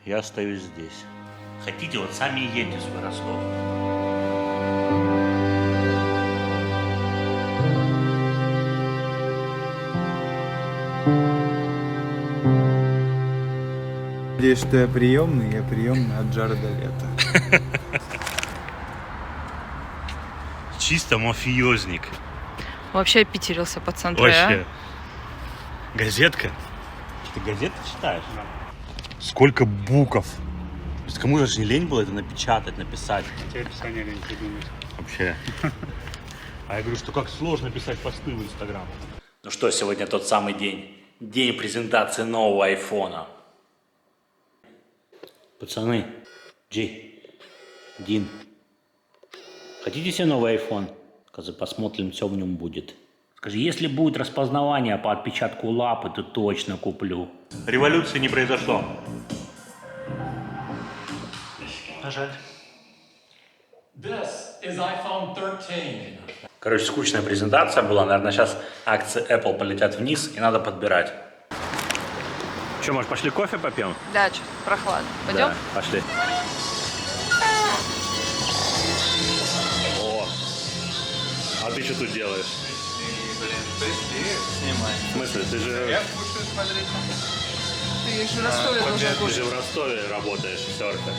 я остаюсь здесь. Хотите, вот сами едете в свой Ростов. Надеюсь, что я приемный от Джареда Лето. Чисто мафиозник. Вообще опитерился пацан. Вообще. Газетка? Ты газеты читаешь? Да. Сколько букв. То есть кому даже не лень было это напечатать, написать. Тебе описание лень придумать. Вообще. А я говорю, что как сложно писать посты в Инстаграм. Ну что, сегодня тот самый день. День презентации нового айфона. Пацаны, Джи, Дин, хотите себе новый iPhone? Скажи, посмотрим, что в нем будет. Скажи, если будет распознавание по отпечатку лапы, то точно куплю. Революции не произошло. А жаль. This is iPhone 13. Короче, скучная презентация была. Наверное, сейчас акции Apple полетят вниз и надо подбирать. Что, может, пошли кофе попьем? Да, что-то прохладно. Пойдем? Да, пошли. О, а ты что тут делаешь? Снимай. В смысле, ты же... Я слушаю, смотрите. Ты же в Ростове должен Ты кушать. же в Ростове работаешь, в серфе.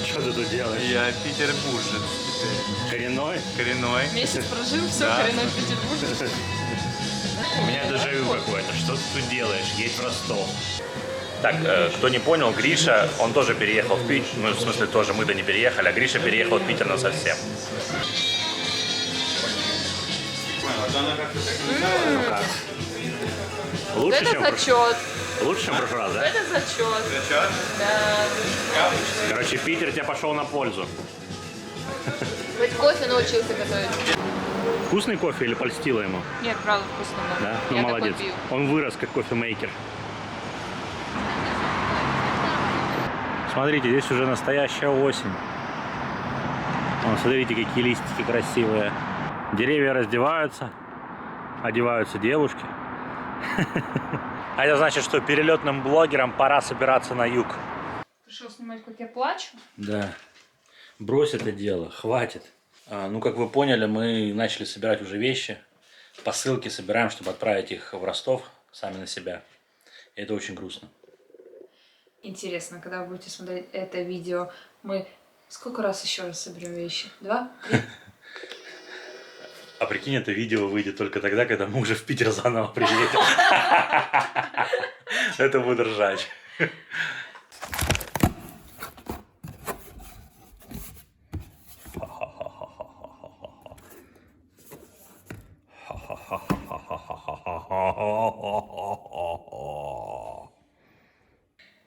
Что ты тут делаешь? Я петербуржец теперь. Коренной? Коренной. Месяц прожил, все, Да. коренной Петербург. У меня дежавю какое-то. Что ты тут делаешь? Едь в Ростов. Так, кто не понял, Гриша, он тоже переехал в Питер. Ну, в смысле, тоже мы-то не переехали, а Гриша переехал в Питер насовсем. Ну как? Вот Лучше, это чем зачет. Лучше, чем в прошлый раз, да? Это зачет. Зачет? Да. Короче, Питер тебе пошел на пользу. Хоть кофе научился готовить. Вкусный кофе или польстила ему? Нет, правда вкусно. Да? Ну, Я молодец. такой пью. Он вырос как кофемейкер. Смотрите, здесь уже настоящая осень. Вон, смотрите, какие листики красивые. Деревья раздеваются, одеваются девушки. А это значит, что перелетным блогерам пора собираться на юг. Пришел снимать, как я плачу. Да. Брось это дело, хватит. Ну, как вы поняли, мы начали собирать уже вещи. Посылки собираем, чтобы отправить их в Ростов сами на себя. И это очень грустно. Интересно, когда вы будете смотреть это видео, мы сколько раз еще раз соберем вещи? 2? 3? А прикинь, это видео выйдет только тогда, когда мы уже в Питер заново приедем. Это будет ржач.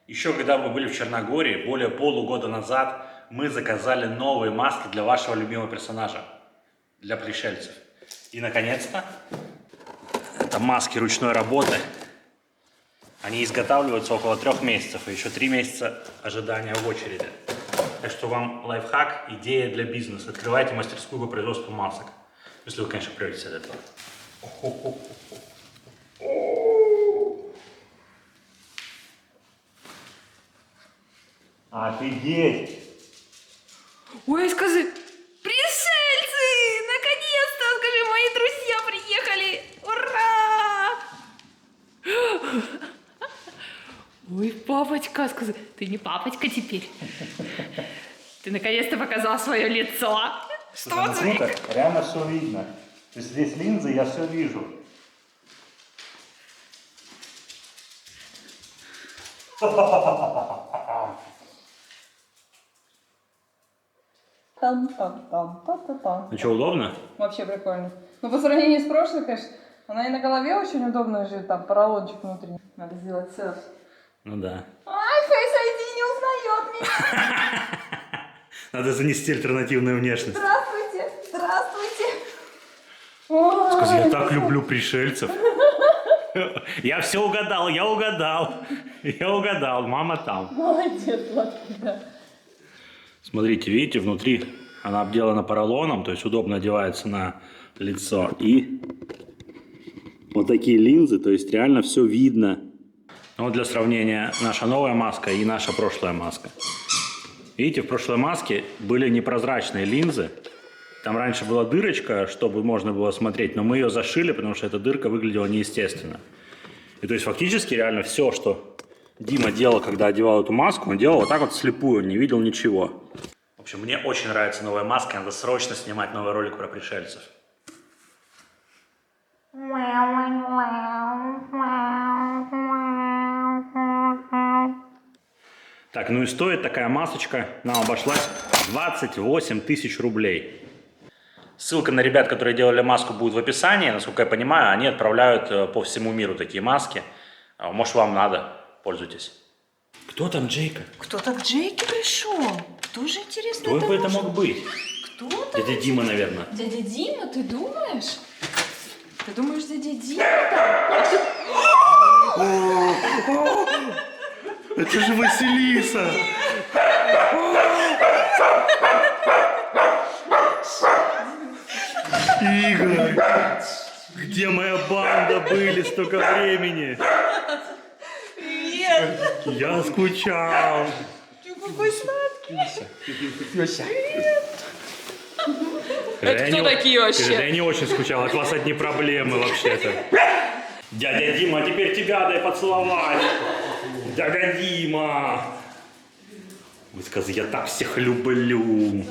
Еще когда мы были в Черногории, более полугода назад, мы заказали новые маски для вашего любимого персонажа, для пришельцев. И, наконец-то, это маски ручной работы. Они изготавливаются около 3 месяцев, и еще 3 месяца ожидания в очереди. Так что вам лайфхак, идея для бизнеса. Открывайте мастерскую по производству масок. Если вы, конечно, придете от этого. Офигеть! Ой, скажи, пришельцы! Наконец-то, скажи, мои друзья приехали! Ура! Ой, папочка, скажи, ты не папочка теперь. Ты наконец-то показал свое лицо. Что Ну, ты? круто, реально все видно. То есть здесь линзы, я все вижу. Там-там-там-та-та-та. Ну что, удобно? Вообще прикольно. Ну, по сравнению с прошлой, конечно, она и на голове очень удобно же, там, поролончик внутренний. Надо сделать селфи. Ну да. Ай, Face ID не узнает меня. Надо занести альтернативную внешность. Здравствуйте, здравствуйте. Ой. Скажи, я так люблю пришельцев. Я все угадал, я угадал, мама там. Молодец, сладкий, да. Смотрите, видите, внутри она обделана поролоном, то есть удобно одевается на лицо. И вот такие линзы, то есть реально все видно. Ну, вот для сравнения, наша новая маска и наша прошлая маска. Видите, в прошлой маске были непрозрачные линзы. Там раньше была дырочка, чтобы можно было смотреть, но мы ее зашили, потому что эта дырка выглядела неестественно. И то есть фактически реально все, что Дима делал, когда одевал эту маску, он делал вот так вот вслепую, не видел ничего. В общем, мне очень нравится новая маска, надо срочно снимать новый ролик про пришельцев. Так, ну и стоит такая масочка нам обошлась 28 тысяч рублей. Ссылка на ребят, которые делали маску, будет в описании. Насколько я понимаю, они отправляют по всему миру такие маски. Может, вам надо, пользуйтесь. Кто там Джейка? Кто-то к Джейке пришел. Кто же, интересно, Кто бы это мог быть? Кто там? Дядя Дима, наверное. Дядя Дима, ты думаешь? Ты думаешь, дядя Дима там? Это же Василиса! Игорь! Где моя банда были столько времени? Привет! Я скучал. Ты какой сладкий. Это кто такие вообще? Я не очень скучал, от вас одни проблемы вообще-то. Дядя Дима, теперь тебя дай поцеловать. Дядя Дима. Вы сказали, я так всех люблю.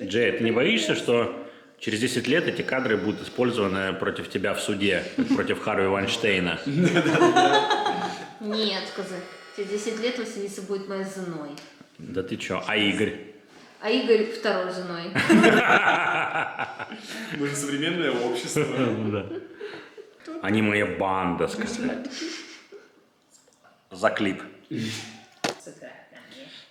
Джей, ты не боишься, что через 10 лет эти кадры будут использованы против тебя в суде, как против Харви Вайнштейна? Нет, коза. Через 10 лет Василиса будет моей женой. Да ты чё? А Игорь? А Игорь второй женой. Мы же современное общество. Да. Они моя банда, сказали. За клип.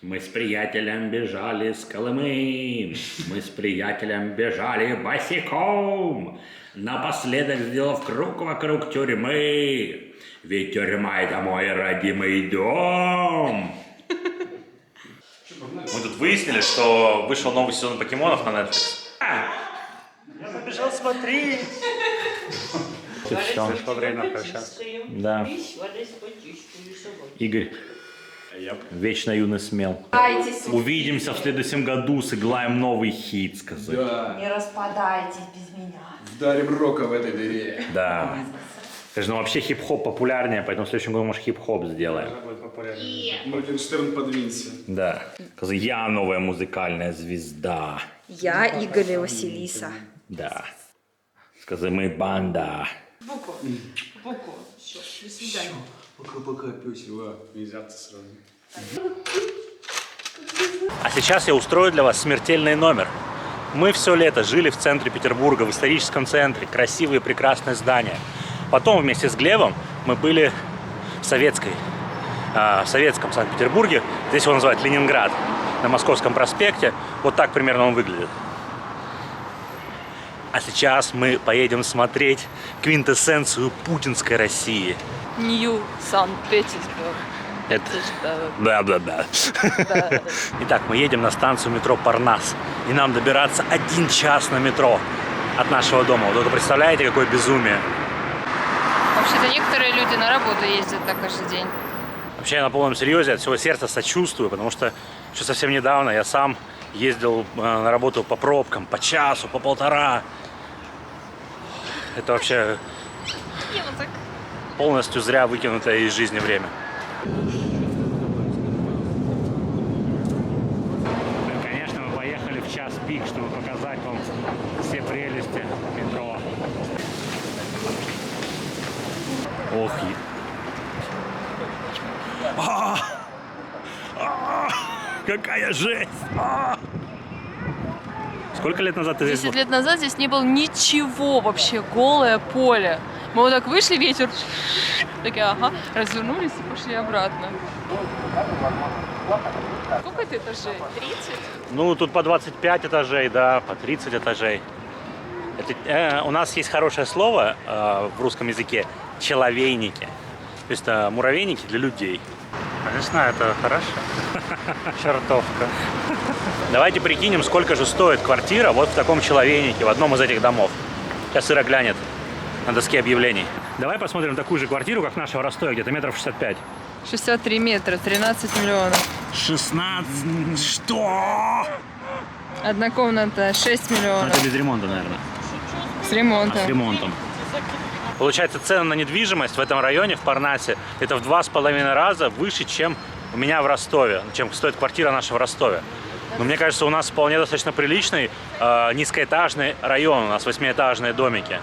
Мы с приятелем бежали с Колымы, мы с приятелем бежали босиком, напоследок сделав круг вокруг тюрьмы, ведь тюрьма — это мой родимый дом. Мы тут выяснили, что вышел новый сезон покемонов на Netflix. Я побежал смотреть. Все. Пришло время прощаться. Да. Игорь. Вечно юный смел. Распадайтесь, Увидимся в следующем году, сыграем новый хит, сказать. Да, не распадайтесь без меня. вдарим рока в этой дыре. Да. Скажи, ну вообще хип-хоп популярнее, поэтому в следующем году, может, хип-хоп сделаем. Моргенштерн, подвинься. Да. Скажи, я новая музыкальная звезда. Я Игорь и Василиса. Да. Скажи, мы банда. Буква. Все, до свидания. Пока-пока, пёсела. Нельзя-то сразу. А сейчас я устрою для вас смертельный номер. Мы все лето жили в центре Петербурга, в историческом центре. Красивые, прекрасные здания. Потом вместе с Глебом мы были в советском Санкт-Петербурге. Здесь его называют Ленинград. На Московском проспекте. Вот так примерно он выглядит. А сейчас мы поедем смотреть квинтэссенцию путинской России. Нью Санкт-Петербург. Это... Да. Итак, мы едем на станцию метро Парнас. И нам добираться 1 час на метро от нашего дома. Вы только представляете, какое безумие? Вообще-то некоторые люди на работу ездят так каждый день. Вообще, я на полном серьезе от всего сердца сочувствую, потому что еще совсем недавно я сам ездил на работу по пробкам, по часу, по 1,5. Это вообще полностью зря выкинутое из жизни время. Конечно, мы поехали в час пик, чтобы показать вам все прелести метро. Ох, какая жесть! Сколько лет назад ты здесь 10 был? лет назад здесь не было ничего вообще, голое поле. Мы вот так вышли, ветер, такие, ага, развернулись и пошли обратно. Сколько это этажей? 30? Ну, тут по 25 этажей, да, по 30 этажей. Это, у нас есть хорошее слово в русском языке – человейники. То есть муравейники для людей. Конечно, это хорошо. Чертовка. Давайте прикинем, сколько же стоит квартира вот в таком человейнике, в одном из этих домов. Сейчас Ира глянет на доске объявлений. Давай посмотрим такую же квартиру, как наша в Ростове, где-то метров 65. 63 метра, 13 миллионов. 16... Что? Одна комната 6 Ну, миллионов. это без ремонта, наверное. С ремонтом. А с ремонтом. Получается, цены на недвижимость в этом районе, в Парнасе, это в 2,5 раза выше, чем у меня в Ростове, чем стоит квартира наша в Ростове. Но мне кажется, у нас вполне достаточно приличный низкоэтажный район, у нас 8-этажные домики.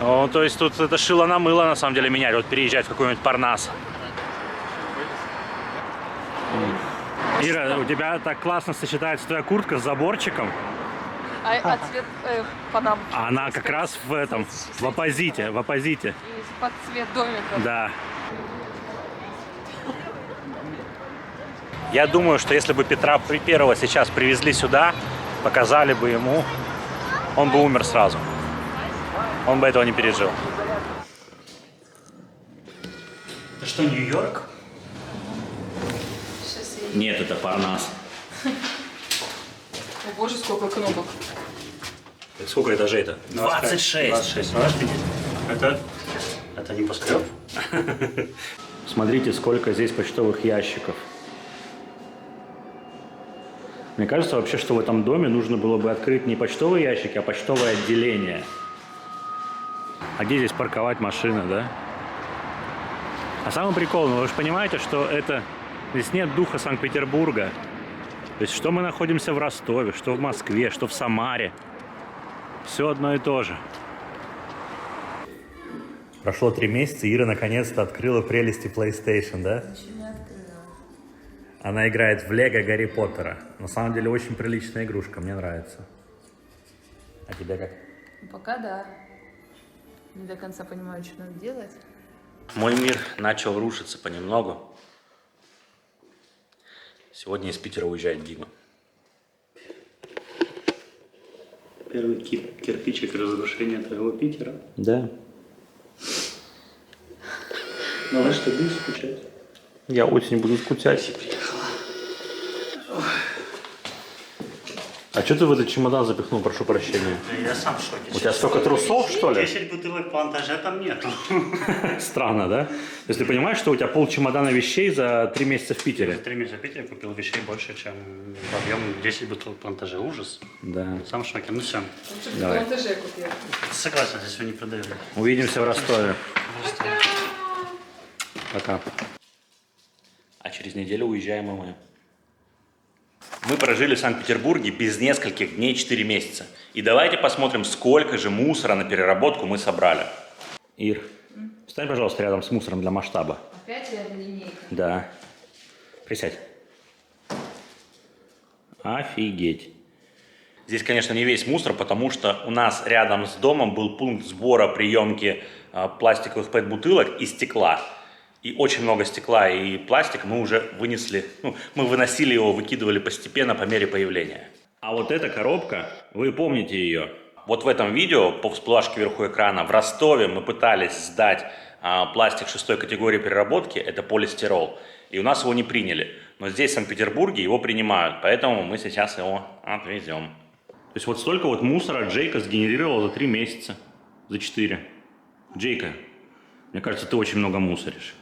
Ну, то есть тут это шило на мыло, на самом деле, менять, вот переезжать в какой-нибудь Парнас. Ира, у тебя так классно сочетается твоя куртка с заборчиком. А цвет панамки? А она как раз в этом, в оппозите, в оппозите. Под цвет домика. Да. Я думаю, что если бы Петра Первого сейчас привезли сюда, показали бы ему, он бы умер сразу. Он бы этого не пережил. Это что, Нью-Йорк? Нет, это Парнас. О боже, сколько кнопок. Сколько этажей-то? 26. 26. Это небоскреб? Смотрите, сколько здесь почтовых ящиков. Мне кажется вообще, что в этом доме нужно было бы открыть не почтовые ящики, а почтовое отделение. А где здесь парковать машины, да? А самый прикол, ну вы же понимаете, что это... Здесь нет духа Санкт-Петербурга. То есть, что мы находимся в Ростове, что в Москве, что в Самаре. Все одно и то же. Прошло 3 месяца, Ира наконец-то открыла прелести PlayStation, да? Она играет в Лего Гарри Поттера. На самом деле очень приличная игрушка, мне нравится. А тебе как? Пока да. Не до конца понимаю, что надо делать. Мой мир начал рушиться понемногу. Сегодня из Питера уезжает Дима. Первый кирпичик разрушения твоего Питера. Да. Малыш, ты будешь скучать? Я очень буду скучать. А что ты в этот чемодан запихнул, прошу прощения? Я сам в шоке. У тебя столько трусов, что ли? 10 бутылок плантажа там нету. Странно, да? Если ты понимаешь, что у тебя пол чемодана вещей за 3 месяца в Питере. 3 месяца в Питере купил вещей больше, чем в объем 10 бутылок плантажа. Ужас. Да. Сам в шоке. Ну все. Давай. Плантаже купил. Согласен, здесь его не продают. Увидимся в Ростове. Пока. А через неделю уезжаем и мы. Мы прожили в Санкт-Петербурге без нескольких дней 4 месяца. И давайте посмотрим, сколько же мусора на переработку мы собрали. Ир, встань, пожалуйста, рядом с мусором для масштаба. Опять линейка. Да. Присядь. Офигеть. Здесь, конечно, не весь мусор, потому что у нас рядом с домом был пункт сбора приемки пластиковых пэт-бутылок и стекла. И очень много стекла и пластика мы уже вынесли, мы выносили его, выкидывали постепенно по мере появления. А вот эта коробка, вы помните ее? Вот в этом видео по всплывашке вверху экрана в Ростове мы пытались сдать пластик 6-й категории переработки, это полистирол. И у нас его не приняли. Но здесь, в Санкт-Петербурге, его принимают, поэтому мы сейчас его отвезем. То есть вот столько вот мусора Джейка сгенерировал за 3 месяца, за 4. Джейка, мне кажется, ты очень много мусоришь.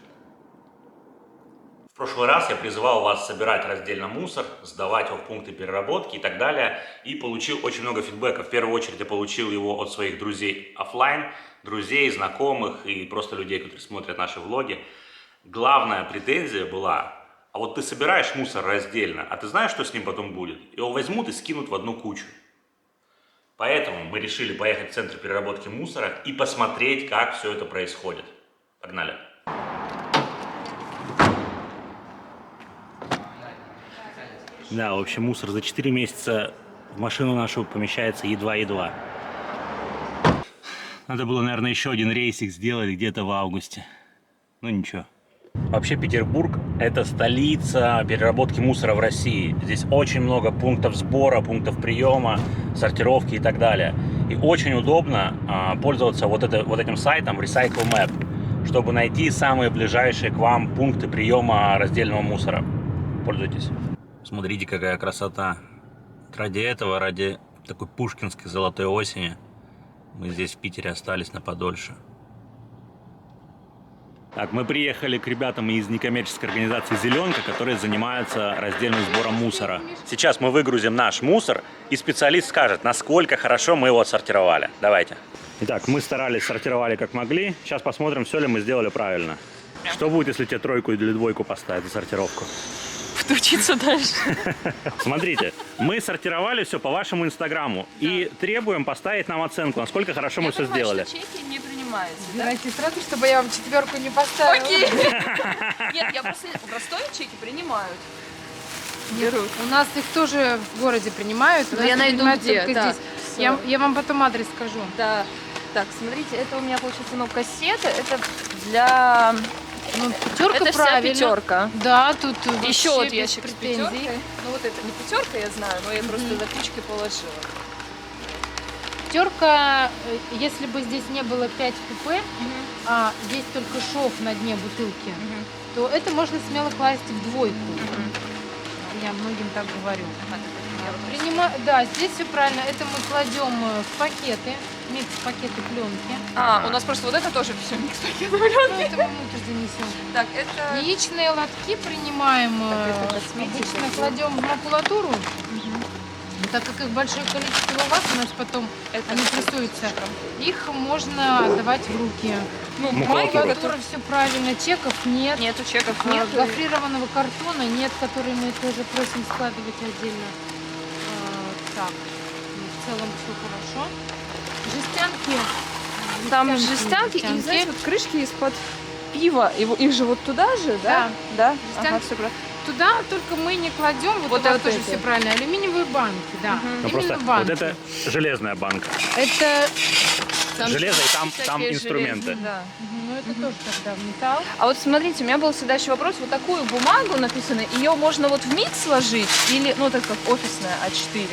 В прошлый раз я призывал вас собирать раздельно мусор, сдавать его в пункты переработки и так далее, и получил очень много фидбэка. В первую очередь я получил его от своих друзей офлайн, друзей, знакомых и просто людей, которые смотрят наши влоги. Главная претензия была: а вот ты собираешь мусор раздельно, а ты знаешь, что с ним потом будет? Его возьмут и скинут в одну кучу. Поэтому мы решили поехать в центр переработки мусора и посмотреть, как все это происходит. Погнали! Да, в общем, мусор за 4 месяца в машину нашу помещается едва-едва. Надо было, наверное, еще один рейсик сделать где-то в августе. Ну ничего. Вообще Петербург – это столица переработки мусора в России. Здесь очень много пунктов сбора, пунктов приема, сортировки и так далее. И очень удобно пользоваться вот этим сайтом Recycle Map, чтобы найти самые ближайшие к вам пункты приема раздельного мусора. Пользуйтесь. Смотрите, какая красота. Ради этого, ради такой пушкинской золотой осени, мы здесь в Питере остались на подольше. Так, мы приехали к ребятам из некоммерческой организации «Зеленка», которые занимаются раздельным сбором мусора. Сейчас мы выгрузим наш мусор, и специалист скажет, насколько хорошо мы его отсортировали. Давайте. Итак, мы старались, сортировали как могли. Сейчас посмотрим, все ли мы сделали правильно. Что будет, если тебе 3 или 2 поставить за сортировку? Буду учиться дальше. Смотрите, мы сортировали все по вашему инстаграму и требуем поставить нам оценку, насколько хорошо мы все сделали. Чеки не принимаются, да? Давайте сразу, чтобы я вам 4 не поставила. Окей. Нет, я просто простой чеки принимают. Берут. У нас их тоже в городе принимают. У Но нас я найду принимают где, только да. здесь. Всё. Я вам потом адрес скажу. Да. Так, смотрите, это у меня получается, ну, кассета, это для... Ну, пятерка Это вся правильно. пятерка. Да, тут Еще вообще вот без ящик с претензий. пятеркой. Ну, вот это не пятерка, я знаю, но я просто затычки положила. Пятерка, если бы здесь не было 5 pp, а здесь только шов на дне бутылки, то это можно смело класть в 2. Я многим так говорю. Да, здесь все правильно. Это мы кладем в пакеты, микс-пакеты пленки. А, у нас просто вот это тоже все микс-пакет. Ну, это мы внутрь занесем. Так, это... Яичные лотки принимаем, это косметика. обычно кладем в макулатуру. Так как их большое количество у вас, у нас потом они прессуются, их можно отдавать в руки. Ну, Макулатура, все правильно, чеков нет. Нету чеков, А, нет. гофрированного картона нет, который мы тоже просим складывать отдельно. Так, ну, в целом все хорошо. Жестянки. Там жестянки и, знаете, вот крышки из-под пива. Их же вот туда же, да? Да. Жестянки. Ага, все правильно. Туда только мы не кладем, вот Вот у вас вот тоже эти. все правильно, алюминиевые банки, да. Ну, Именно просто банки. вот это железная банка. Это, Железо, и там всякие инструменты. железные, да. ну, это тоже тогда в металл. А вот смотрите, у меня был всегда еще вопрос, вот такую бумагу написанную, ее можно вот в микс сложить или, ну, так как офисная А4?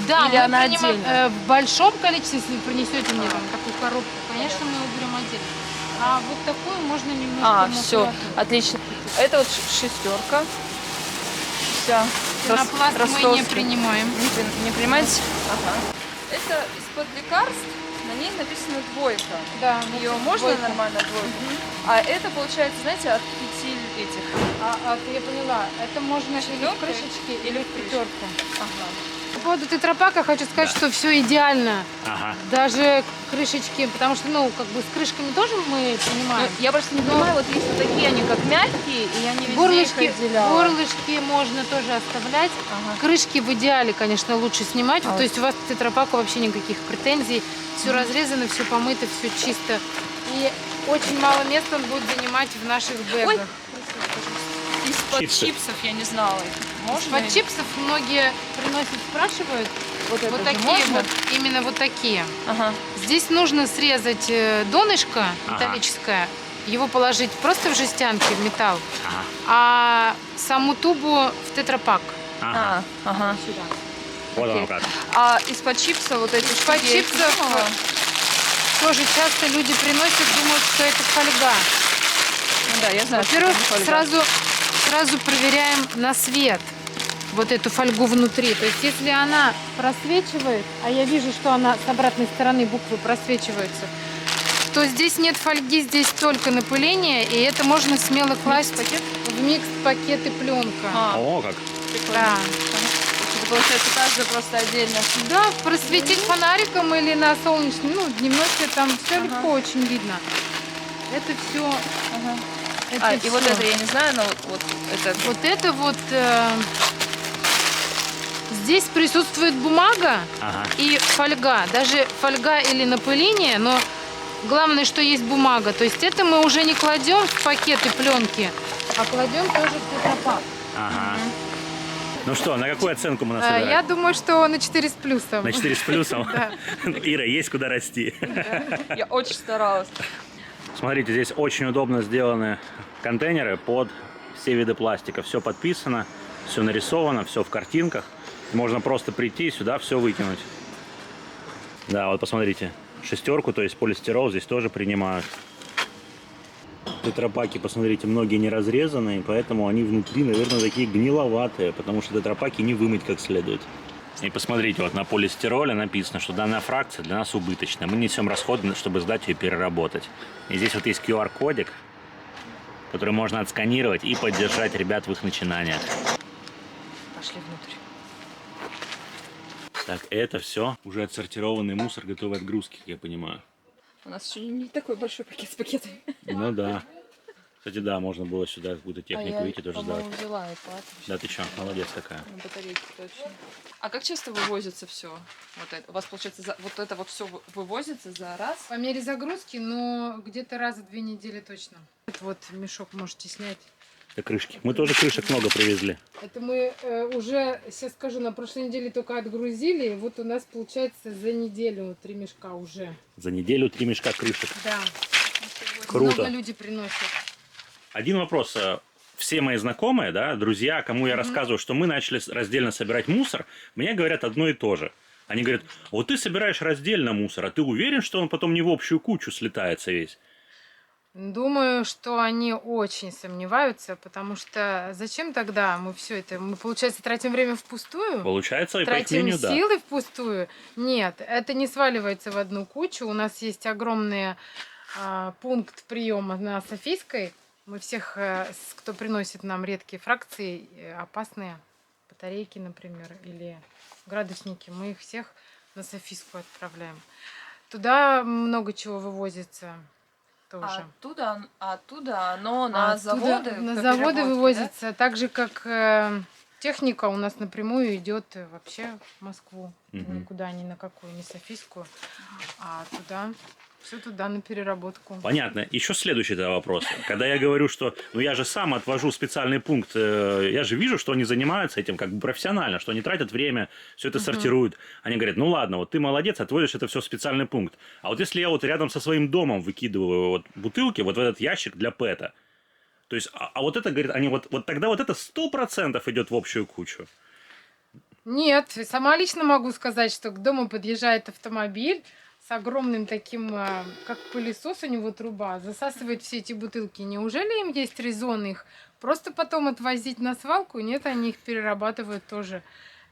Да, Или мы она принимаем, отдельно? в большом количестве, если вы принесете мне там такую коробку, конечно, мы уберем отдельно. А вот такую можно немножко А, все, макулатуру. отлично. Это вот шестерка. Вся. Пенопласт мы не принимаем. Не принимаете? Ага. Это из-под лекарств, на ней написано 2. Да, Ее вот можно 2. нормально 2? А это получается, знаете, от 5 этих. Я поняла, это можно или в Четвёрка крышечке, или в пятерку. Ага. По поводу тетрапака хочу сказать, что все идеально. Ага. Даже крышечки, потому что, ну, как бы с крышками тоже мы Ну, принимаем. я просто не понимаю, вот есть вот такие, они как мягкие, и я не везде их отделяла. Горлышки можно тоже оставлять. Ага. Крышки в идеале, конечно, лучше снимать. А То есть у вас к тетрапаку вообще никаких претензий. Все разрезано, все помыто, все чисто. И очень мало места он будет занимать в наших бэгах. Из-под Чипсы. чипсов я не знала их. Можно? Под чипсов многие приносят, спрашивают. Вот, это Вот же такие можно? вот, именно вот такие. Ага. Здесь нужно срезать донышко Ага. металлическое, его положить просто в жестянки, в металл, Ага. а саму тубу в тетрапак. Ага. Ага. Вот оно окей. как. А из-под чипса вот эти Из-под штуки я их чипсов думала. тоже часто люди приносят, думают, что это фольга. Ну да, я знаю, что Во-первых, это не фольга. сразу проверяем на свет вот эту фольгу внутри. То есть если она просвечивает, а я вижу, что она с обратной стороны буквы просвечиваются, то здесь нет фольги, здесь только напыление, и это можно смело класть в микс-пакеты пленка. А, О, как. прикольно. Да. Это получается каждая просто отдельно. Да, просветить фонариком или на солнечном, ну, дневной свет, там все легко очень видно. Это все. А, и вот это я не знаю, но вот это. Вот это вот здесь присутствует бумага Ага. и фольга. Даже фольга или напыление, но главное, что есть бумага. То есть это мы уже не кладем в пакеты пленки, а кладем тоже в тетрапак. Ага. Ну что, на какую оценку мы насобирали? Я думаю, что на 4 с плюсом. На 4 с плюсом? Да. Ира, есть куда расти. Я очень старалась. Смотрите, здесь очень удобно сделаны контейнеры под все виды пластика. Все подписано, все нарисовано, все в картинках. Можно просто прийти сюда, все выкинуть. Да, вот посмотрите. Шестерку, то есть полистирол, здесь тоже принимают. Тетрапаки, посмотрите, многие не разрезанные, поэтому они внутри, наверное, такие гниловатые, потому что тетрапаки не вымыть как следует. И посмотрите, вот на полистироле написано, что данная фракция для нас убыточна. Мы несем расходы, чтобы сдать ее и переработать. И здесь вот есть QR-кодик. который можно отсканировать и поддержать ребят в их начинаниях. Пошли внутрь. Так, это все уже отсортированный мусор, готовый к отгрузке, как я понимаю. У нас еще не такой большой пакет с пакетами. Ну да. Кстати, да, можно было сюда какую-то технику выйти тоже сдавать. взяла iPad. Да ты чё, молодец какая. На батарейке точно. А как часто вывозится все? Вот это? У вас, получается, вот это вот все вывозится за раз? По мере загрузки, но где-то раз в 2 недели точно. Вот мешок можете снять. Это крышки. Мы тоже крышек много привезли. Это мы уже, сейчас скажу, на прошлой неделе только отгрузили. Вот у нас получается за неделю 3 мешка уже. За неделю 3 мешка крышек. Да. Круто. Много люди приносят. Один вопрос. Все мои знакомые, да, друзья, кому я рассказываю, что мы начали раздельно собирать мусор, мне говорят одно и то же. Они говорят, вот ты собираешь раздельно мусор, а ты уверен, что он потом не в общую кучу слетается весь? Думаю, что они очень сомневаются, потому что зачем тогда мы все это? Мы, получается, тратим время впустую? Получается, и по их Тратим мнению, да. силы впустую? Нет, это не сваливается в одну кучу. У нас есть огромный пункт приема на Софийской. Мы всех, кто приносит нам редкие фракции, опасные батарейки, например, или градусники, мы их всех на Софийскую отправляем. Туда много чего вывозится тоже. Оттуда оно на заводы? На заводы вывозится, да? Так же, как техника у нас напрямую идет вообще в Москву. Никуда, ни на какую, не Софийскую, а туда. Все туда на переработку. Понятно. Еще следующий тогда вопрос. Когда я говорю, что я же сам отвожу специальный пункт, я же вижу, что они занимаются этим как бы профессионально, что они тратят время, все это сортируют. Они говорят, ну ладно, вот ты молодец, отводишь это все в специальный пункт. А вот если я вот рядом со своим домом выкидываю вот бутылки вот в этот ящик для ПЭТа, то есть, а вот это, говорит, они вот тогда вот это 100% идет в общую кучу. Нет, сама лично могу сказать, что к дому подъезжает автомобиль с огромным таким, как пылесос у него труба, засасывает все эти бутылки. Неужели им есть резон их просто потом отвозить на свалку? Нет, они их перерабатывают тоже.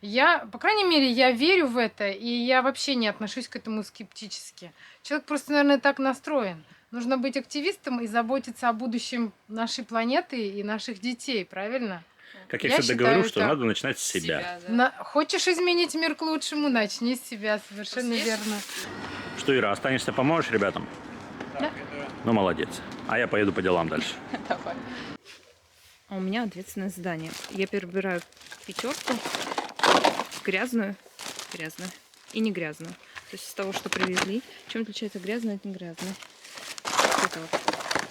По крайней мере, я верю в это, и я вообще не отношусь к этому скептически. Человек просто, наверное, так настроен. Нужно быть активистом и заботиться о будущем нашей планеты и наших детей, правильно? Как я всегда говорю, что надо начинать с себя. Да. Хочешь изменить мир к лучшему, начни с себя, совершенно верно. Что, Ира, останешься, поможешь ребятам? Да. Ну, молодец. А я поеду по делам дальше. Давай. А у меня ответственное задание. Я перебираю 5, грязную и не грязную. То есть из того, что привезли. Чем отличается грязное от не грязное? Это вот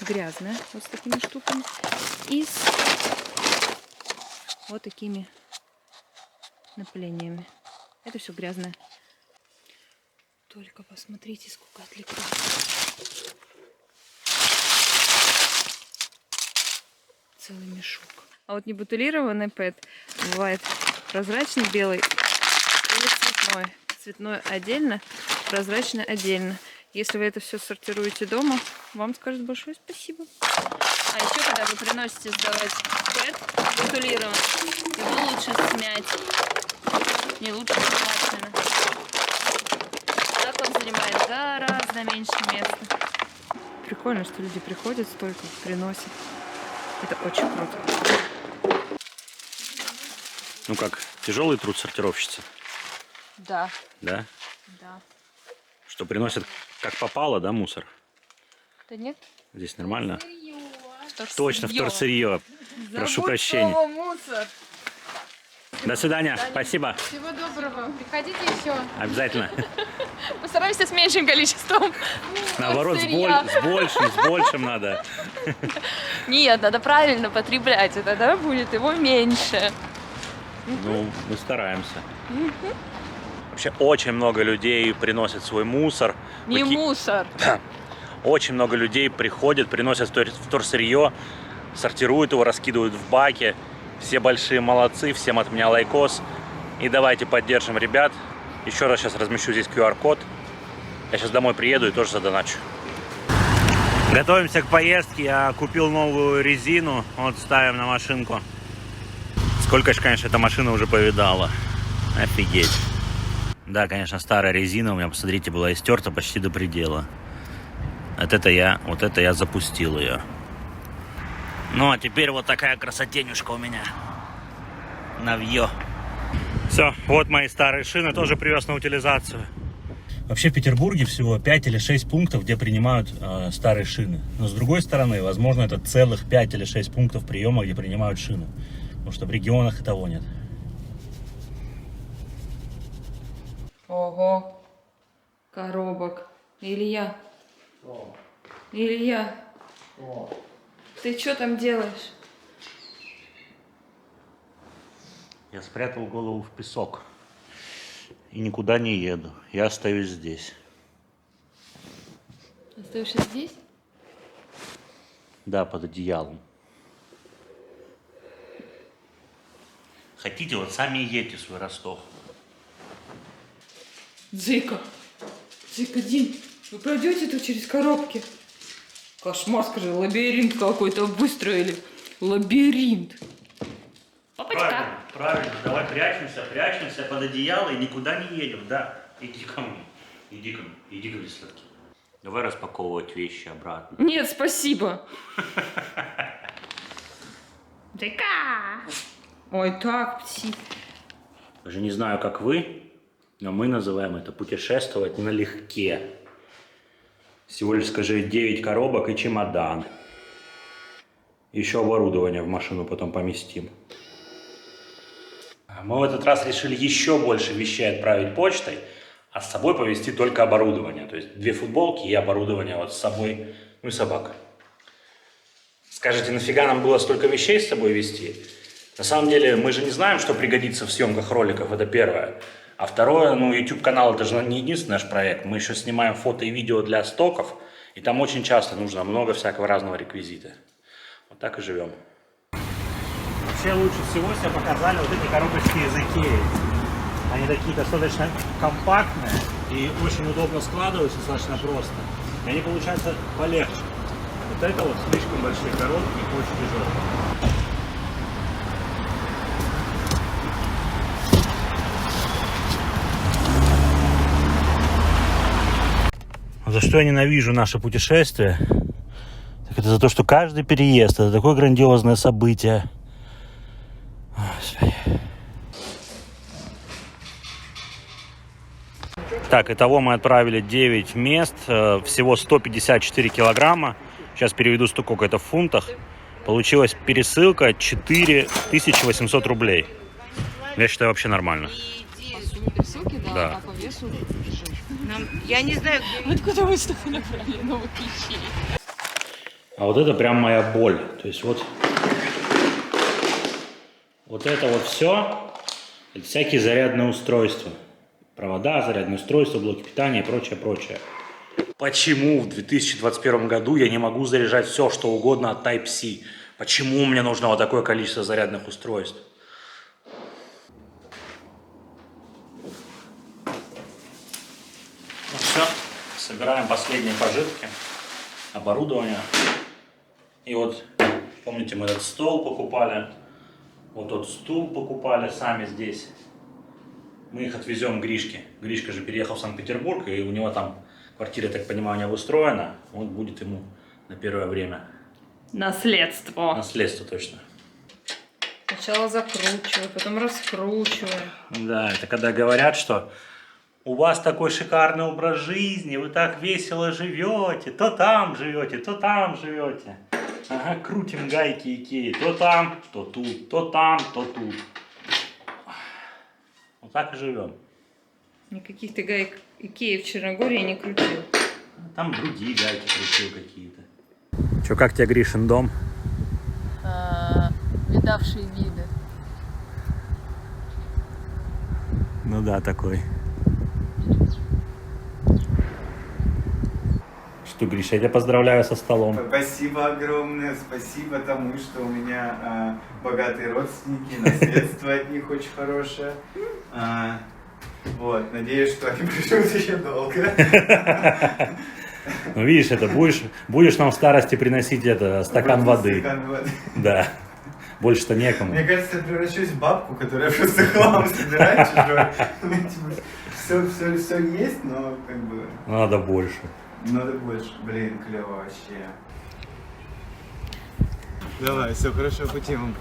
грязное, вот с такими штуками. И с вот такими напылениями. Это все грязное. Только посмотрите, сколько отвлекло. Целый мешок. А вот небутилированный ПЭТ бывает прозрачный, белый или цветной. Цветной отдельно, прозрачный отдельно. Если вы это все сортируете дома, вам скажут большое спасибо. А еще, когда вы приносите сдавать ПЭТ бутилированный, его лучше смять. Не лучше, желательно. Так он занимает гораздо меньше места. Прикольно, что люди приходят, столько приносят. Это очень круто. Ну как, тяжелый труд сортировщицы? Да. Да? Да. Что приносят как попало, да, мусор? Да нет? Здесь нормально? Вторсырье. Точно, вторсырье. Прошу прощения. Слово мусор. До свидания. Спасибо. Всего доброго. Приходите еще. Обязательно. Постараемся с меньшим количеством. Наоборот, сырья. с большим надо. Нет, надо правильно потреблять, и тогда будет его меньше. Ну, мы стараемся. Вообще очень много людей приносят свой мусор. Не мусор. Очень много людей приходят, приносят вторсырье, сортируют его, раскидывают в баки. Все большие молодцы, всем от меня лайкос. И давайте поддержим ребят. Еще раз сейчас размещу здесь QR-код. Я сейчас домой приеду и тоже задоначу. Готовимся к поездке. Я купил новую резину. Вот ставим на машинку. Сколько же, конечно, эта машина уже повидала. Офигеть. Да, конечно, старая резина у меня, посмотрите, была истерта почти до предела. Вот это я запустил ее. Ну а теперь вот такая красотенюшка у меня. Навье. Все, вот мои старые шины, тоже привез на утилизацию. Вообще в Петербурге всего 5 или 6 пунктов, где принимают старые шины. Но с другой стороны, возможно, это целых 5 или 6 пунктов приема, где принимают шины. Потому что в регионах и того нет. Ого. Коробок. Илья. Илья. Ты что там делаешь? Я спрятал голову в песок. И никуда не еду. Я остаюсь здесь. Остаешься здесь? Да, под одеялом. Хотите, вот сами едьте в свой Ростов. Дзыка. Дзыка, Дим, вы пройдете тут через коробки? Кошмар, скажи, лабиринт какой-то выстроили. Лабиринт. Папочка. Правильно. Давай прячемся под одеяло и никуда не едем. Да, иди ко мне. Иди ко мне, сладкий. Давай распаковывать вещи обратно. Нет, спасибо. Дзыка. Ой, так, пси. Даже не знаю, как вы, но мы называем это путешествовать налегке. Всего лишь, скажи, 9 коробок и чемодан. Еще оборудование в машину потом поместим. Мы в этот раз решили еще больше вещей отправить почтой, а с собой повезти только оборудование. То есть 2 футболки и оборудование вот с собой, ну и собака. Скажете, нафига нам было столько вещей с собой везти? На самом деле, мы же не знаем, что пригодится в съемках роликов, это первое. А второе, ну, YouTube-канал это же не единственный наш проект. Мы еще снимаем фото и видео для стоков, и там очень часто нужно много всякого разного реквизита. Вот так и живем. Вообще лучше всего себя показали вот эти коробочки из Икеи. Они такие достаточно компактные и очень удобно складываются, достаточно просто. И они получаются полегче. Вот это вот слишком большие коробки, очень тяжелые. За что я ненавижу наше путешествие, так это за то, что каждый переезд это такое грандиозное событие. Господи. Так, итого мы отправили 9 мест, всего 154 килограмма. Сейчас переведу, сколько это в фунтах. Получилась пересылка 4800 рублей. Я считаю, вообще нормально. Пересылки, да, Да. а по весу Я не знаю, где... Откуда вы столько набрали новых вещей? А вот это прям моя боль. То есть вот это вот все, это всякие зарядные устройства. Провода, зарядные устройства, блоки питания и прочее, прочее. Почему в 2021 году я не могу заряжать все, что угодно от Type-C? Почему мне нужно вот такое количество зарядных устройств? Ну все, собираем последние пожитки, оборудование. И вот, помните, мы этот стол покупали, вот тот стул покупали сами здесь. Мы их отвезем Гришке. Гришка же переехал в Санкт-Петербург, и у него там квартира, я так понимаю, не обустроена. Вот будет ему на первое время. наследство. Наследство точно. Сначала закручиваю, потом раскручиваю. Да, это когда говорят, что у вас такой шикарный образ жизни, вы так весело живете, то там живете, то там живете. Ага, крутим гайки Икеи, то там, то тут, то там, то тут. Вот так и живем. Никаких ты гаек Икеи в Черногории не крутил. Там другие гайки крутил какие-то. Че, как тебе Гришин дом? Видавшие виды. Ну да, такой. Что, Гриша, я тебя поздравляю со столом. Спасибо огромное, спасибо тому, что у меня богатые родственники, наследство от них очень хорошее. Вот, надеюсь, что они проживут еще долго. Ну видишь, это будешь нам в старости приносить стакан воды. Стакан воды. Да. Больше-то некому. Мне кажется, я превращусь в бабку, которая просто хлам собирает чужой. Все есть, но как бы... Надо больше. Надо больше. Блин, клево вообще. Давай, все, хорошего пути вам.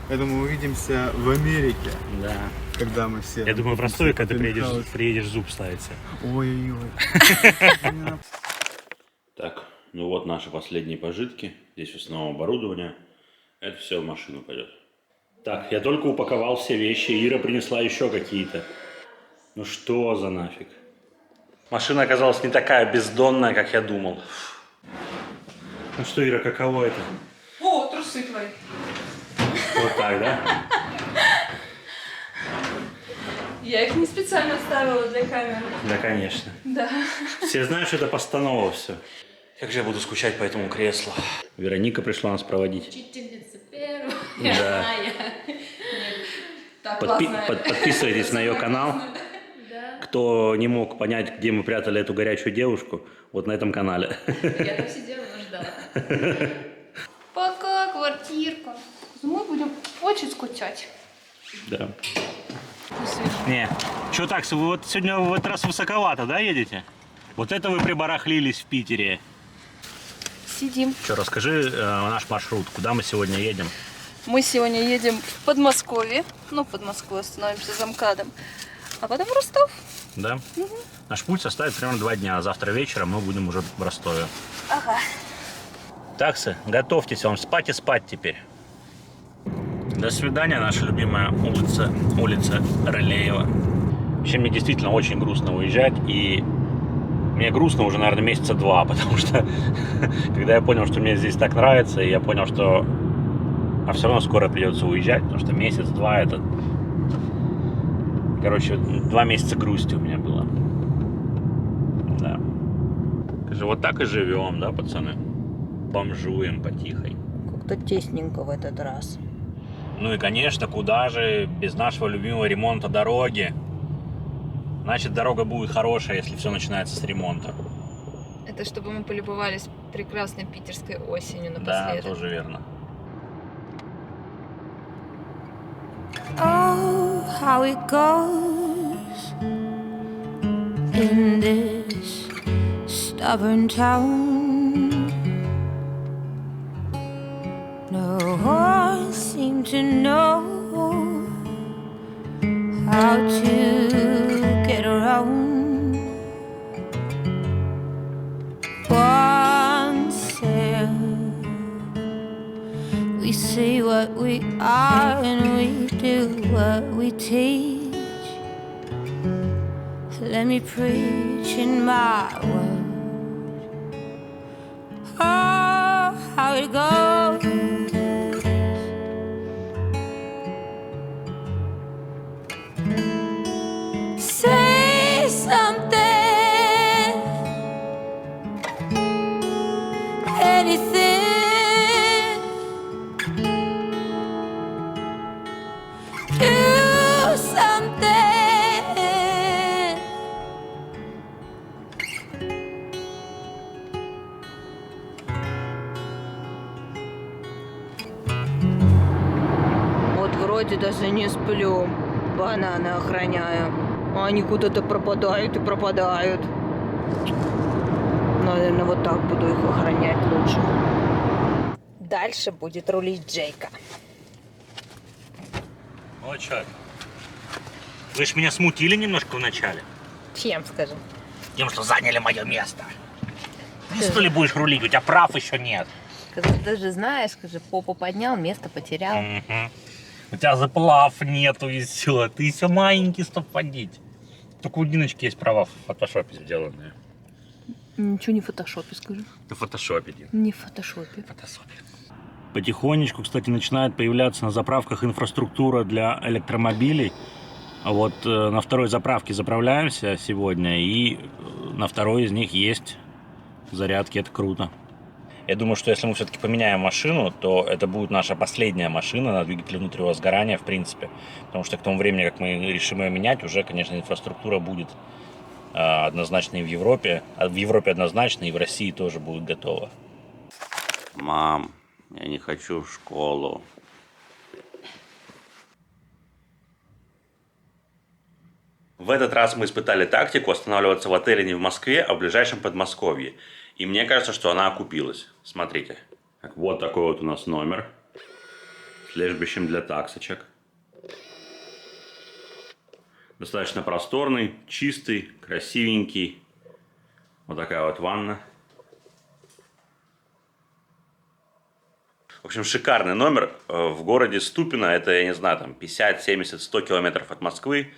Я думаю, увидимся в Америке, Да. когда мы все... Я думаю, в Ростове, когда ты Пентхаус. приедешь зуб ставиться. Ой-ой-ой. Так, ну вот наши последние пожитки. Здесь в основном оборудование. Это все в машину пойдет. Так, я только упаковал все вещи. Ира принесла еще какие-то. Ну что за нафиг? Машина оказалась не такая бездонная, как я думал. Ну что, Ира, каково это? О, трусы твои. Вот так, да? Я их не специально ставила для камеры. Да, конечно. Да. Все знают, что это постанова все. Как же я буду скучать по этому креслу. Вероника пришла нас проводить. Учительница первая. Да. Так, классно. Подписывайтесь на ее канал. Кто не мог понять, где мы прятали эту горячую девушку, вот на этом канале. Я там сидела и ждала. Пока, квартирка. Мы будем очень скучать. Да. Не, что так, вы вот сегодня в этот раз высоковато, да, едете? Вот это вы прибарахлились в Питере. Сидим. Что, расскажи наш маршрут, куда мы сегодня едем? Мы сегодня едем в Подмосковье. Ну, в Подмосковье остановимся за МКАДом. А потом в Ростов. Да? Угу. Наш путь составит примерно 2 дня, а завтра вечером мы будем уже в Ростове. Ага. Таксы, готовьтесь, вам спать и спать теперь. До свидания, наша любимая улица Рылеева. Вообще, мне действительно очень грустно уезжать, и мне грустно уже, наверное, месяца 2, потому что когда я понял, что мне здесь так нравится, и я понял, что все равно скоро придется уезжать, потому что месяц-два это... Короче, 2 месяца грусти у меня было. Да. Скажи, вот так и живем, да, пацаны? Бомжуем потихоньку. Как-то тесненько в этот раз. Ну и, конечно, куда же без нашего любимого ремонта дороги? Значит, дорога будет хорошая, если все начинается с ремонта. Это чтобы мы полюбовались прекрасной питерской осенью Да, напоследок. тоже верно. Oh, how it goes in this stubborn town. No one seems to know how to get around. One said we say what we are and we do what we teach. Let me preach in my word. Oh, how it goes. Say something, anything. Do something. Вот вроде даже не сплю, бананы охраняю. А они куда-то пропадают и пропадают. Наверное, вот так буду их охранять лучше. Дальше будет рулить Джейка. Вот чё. Вы ж меня смутили немножко вначале. Чем, скажи? Тем, что заняли мое место. Ты что ли будешь рулить? У тебя прав еще нет. Ты же знаешь, попу поднял, место потерял. Угу. У тебя заплав нету и все. Ты еще маленький, чтоб водить. Только у Диночки есть права в фотошопе сделанные. Ничего не в фотошопе, скажи. В фотошопе, Дин. Не в фотошопе. Потихонечку, кстати, начинает появляться на заправках инфраструктура для электромобилей. Вот на второй заправке заправляемся сегодня, и на второй из них есть зарядки. Это круто. Я думаю, что если мы все-таки поменяем машину, то это будет наша последняя машина на двигателе внутреннего сгорания, в принципе. Потому что к тому времени, как мы решим ее менять, уже, конечно, инфраструктура будет однозначно и в Европе. А в Европе однозначно, и в России тоже будет готова. Мам, я не хочу в школу. В этот раз мы испытали тактику останавливаться в отеле не в Москве, а в ближайшем Подмосковье. И мне кажется, что она окупилась. Смотрите. Так, вот такой вот у нас номер с лежбищем для таксочек. Достаточно просторный, чистый, красивенький. Вот такая вот ванна. В общем, шикарный номер в городе Ступино. Это, я не знаю, там 50, 70, 100 километров от Москвы.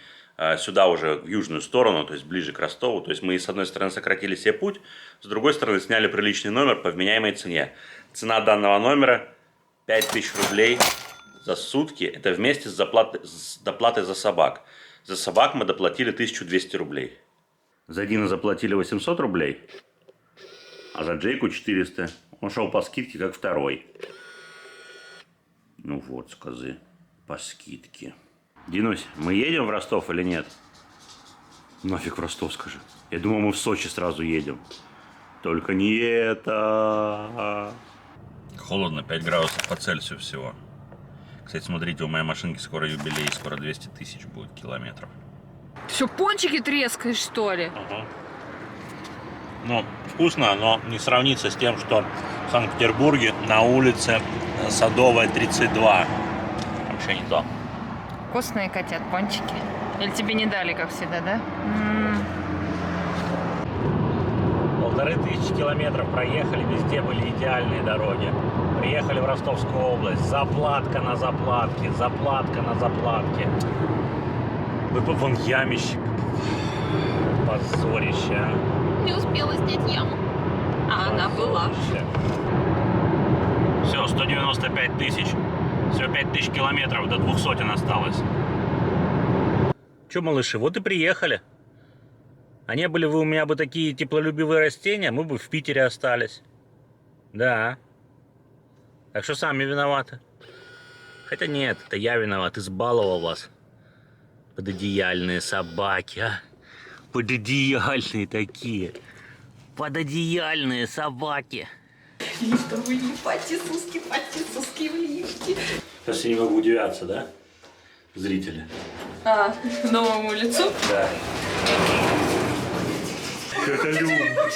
Сюда уже в южную сторону, то есть ближе к Ростову. То есть мы с одной стороны сократили себе путь, с другой стороны сняли приличный номер по вменяемой цене. Цена данного номера 5000 рублей за сутки. Это вместе с доплатой за собак. За собак мы доплатили 1200 рублей. За Дина заплатили 800 рублей, а за Джейку 400. Он шел по скидке как второй. Ну вот, сказы, по скидке. Динусь, мы едем в Ростов или нет? Нафиг в Ростов, скажи. Я думал, мы в Сочи сразу едем. Только не это. Холодно, 5 градусов по Цельсию всего. Кстати, смотрите, у моей машинки скоро юбилей, скоро 200 тысяч будет километров. Что, пончики трескаешь, что ли? Ага. Ну, вкусно, но не сравнится с тем, что в Санкт-Петербурге на улице Садовая, 32. Вообще не то. Вкусные котят пончики. Или тебе не дали, как всегда, да? 1500 километров проехали, везде были идеальные дороги. Приехали в Ростовскую область, заплатка на заплатке, заплатка на заплатке. Вон ямище. Позорище, а. Не успела снять яму. А она была. Все, 195 тысяч. Все, 5000 километров, до 200 осталось. Че, малыши, вот и приехали. А не были вы у меня бы такие теплолюбивые растения, мы бы в Питере остались. Да. Так что сами виноваты. Хотя нет, это я виноват, избаловал вас. Пододеяльные собаки, а. Пододеяльные такие. Пододеяльные собаки. Патисуски в лифте. Сейчас я не могу удивляться, да? Зрители. А, новому лицу? Да. Это Люба.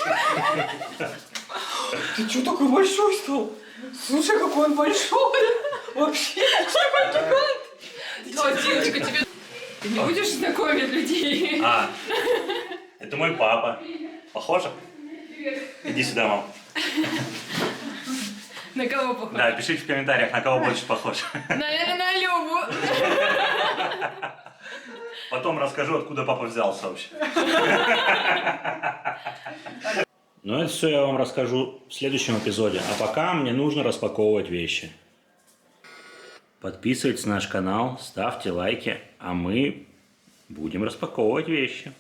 Ты что такой большой стал? Слушай, какой он большой. Вообще, да, девочка, тебе... Ты не будешь знакомить людей? А, это мой папа. Похоже? Иди сюда, мам. На кого похож? Да, пишите в комментариях, на кого больше похож. Наверное, на Любу. Потом расскажу, откуда папа взялся вообще. Ну, это все я вам расскажу в следующем эпизоде. А пока мне нужно распаковывать вещи. Подписывайтесь на наш канал, ставьте лайки, а мы будем распаковывать вещи.